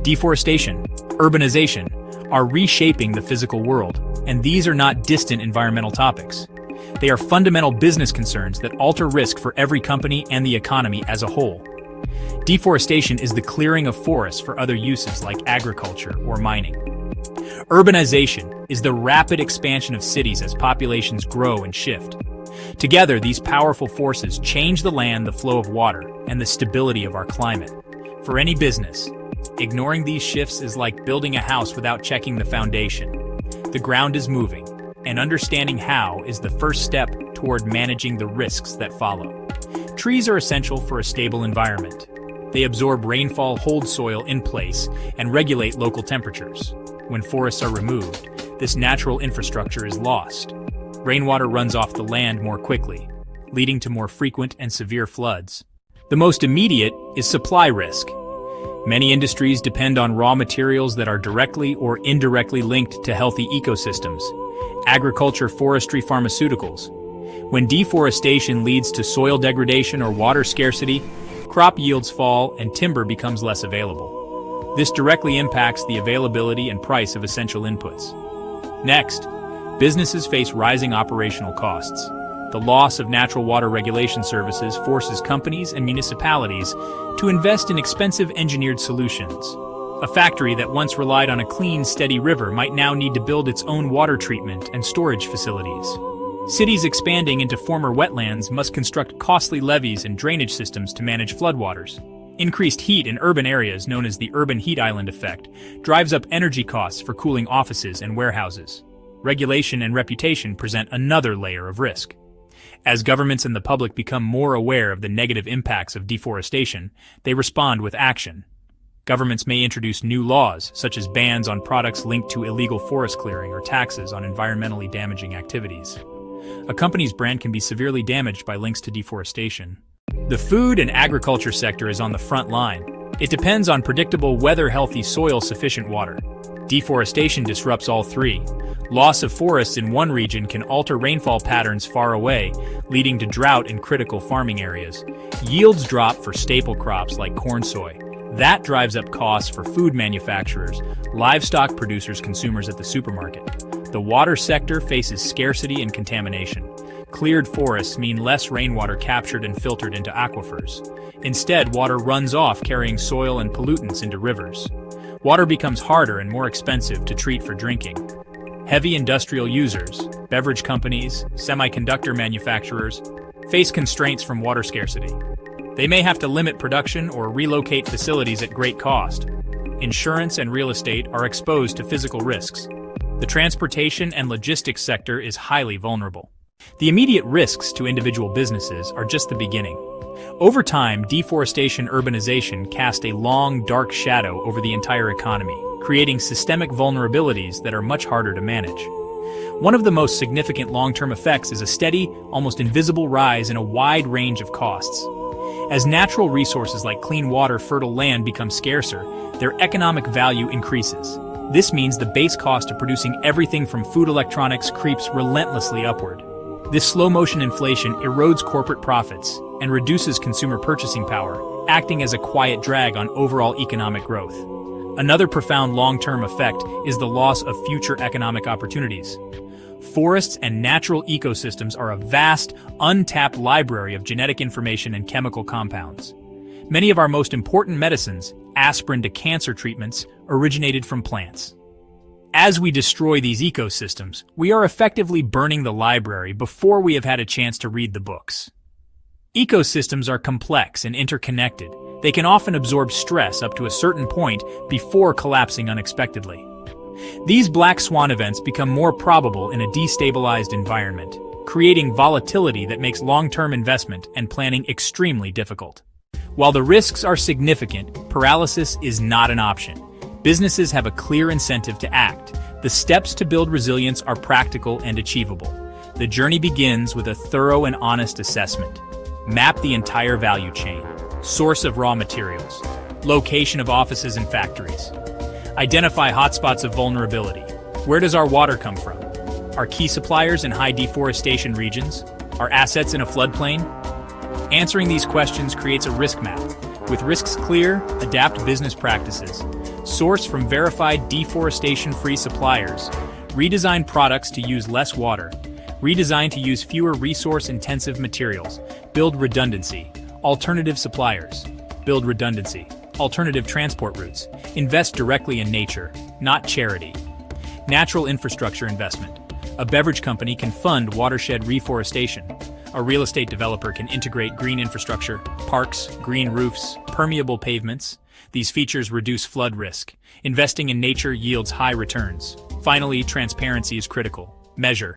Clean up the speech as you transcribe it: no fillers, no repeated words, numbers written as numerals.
Deforestation, urbanization, are reshaping the physical world, and these are not distant environmental topics. They are fundamental business concerns that alter risk for every company and the economy as a whole. Deforestation is the clearing of forests for other uses like agriculture or mining. Urbanization is the rapid expansion of cities as populations grow and shift. Together, these powerful forces change the land, the flow of water, and the stability of our climate. For any business, ignoring these shifts is like building a house without checking the foundation. The ground is moving, and understanding how is the first step toward managing the risks that follow. Trees are essential for a stable environment. They absorb rainfall, hold soil in place, and regulate local temperatures. When forests are removed, this natural infrastructure is lost. Rainwater runs off the land more quickly, leading to more frequent and severe floods. The most immediate is supply risk. Many industries depend on raw materials that are directly or indirectly linked to healthy ecosystems. Agriculture, forestry, pharmaceuticals. When deforestation leads to soil degradation or water scarcity, crop yields fall and timber becomes less available. This directly impacts the availability and price of essential inputs. Next, businesses face rising operational costs. The loss of natural water regulation services forces companies and municipalities to invest in expensive engineered solutions. A factory that once relied on a clean, steady river might now need to build its own water treatment and storage facilities. Cities expanding into former wetlands must construct costly levees and drainage systems to manage floodwaters. Increased heat in urban areas, known as the urban heat island effect, drives up energy costs for cooling offices and warehouses. Regulation and reputation present another layer of risk. As governments and the public become more aware of the negative impacts of deforestation, they respond with action. Governments may introduce new laws, such as bans on products linked to illegal forest clearing or taxes on environmentally damaging activities. A company's brand can be severely damaged by links to deforestation. The food and agriculture sector is on the front line. It depends on predictable weather-healthy soil, sufficient water. Deforestation disrupts all three. Loss of forests in one region can alter rainfall patterns far away, leading to drought in critical farming areas. Yields drop for staple crops like corn, soy. That drives up costs for food manufacturers, livestock producers, consumers at the supermarket. The water sector faces scarcity and contamination. Cleared forests mean less rainwater captured and filtered into aquifers. Instead, water runs off, carrying soil and pollutants into rivers. Water becomes harder and more expensive to treat for drinking. Heavy industrial users, beverage companies, semiconductor manufacturers, face constraints from water scarcity. They may have to limit production or relocate facilities at great cost. Insurance and real estate are exposed to physical risks. The transportation and logistics sector is highly vulnerable. The immediate risks to individual businesses are just the beginning. Over time, deforestation urbanization cast a long, dark shadow over the entire economy, creating systemic vulnerabilities that are much harder to manage. One of the most significant long-term effects is a steady, almost invisible rise in a wide range of costs. As natural resources like clean water, fertile land become scarcer, their economic value increases. This means the base cost of producing everything from food electronics creeps relentlessly upward. This slow-motion inflation erodes corporate profits and reduces consumer purchasing power, acting as a quiet drag on overall economic growth. Another profound long-term effect is the loss of future economic opportunities. Forests and natural ecosystems are a vast, untapped library of genetic information and chemical compounds. Many of our most important medicines, aspirin to cancer treatments, originated from plants. As we destroy these ecosystems, we are effectively burning the library before we have had a chance to read the books. Ecosystems are complex and interconnected. They can often absorb stress up to a certain point before collapsing unexpectedly. These black swan events become more probable in a destabilized environment, creating volatility that makes long-term investment and planning extremely difficult. While the risks are significant, paralysis is not an option. Businesses have a clear incentive to act. The steps to build resilience are practical and achievable. The journey begins with a thorough and honest assessment. Map the entire value chain. Source of raw materials. Location of offices and factories. Identify hotspots of vulnerability. Where does our water come from? Are key suppliers in high deforestation regions? Are assets in a floodplain? Answering these questions creates a risk map. With risks clear, adapt business practices. Source from verified deforestation-free suppliers. Redesign products to use less water. Redesign to use fewer resource-intensive materials. Build redundancy. Alternative suppliers. Build redundancy. Alternative transport routes. Invest directly in nature, not charity. Natural infrastructure investment. A beverage company can fund watershed reforestation. A real estate developer can integrate green infrastructure, parks, green roofs, permeable pavements. These features reduce flood risk. Investing in nature yields high returns. Finally, transparency is critical. Measure,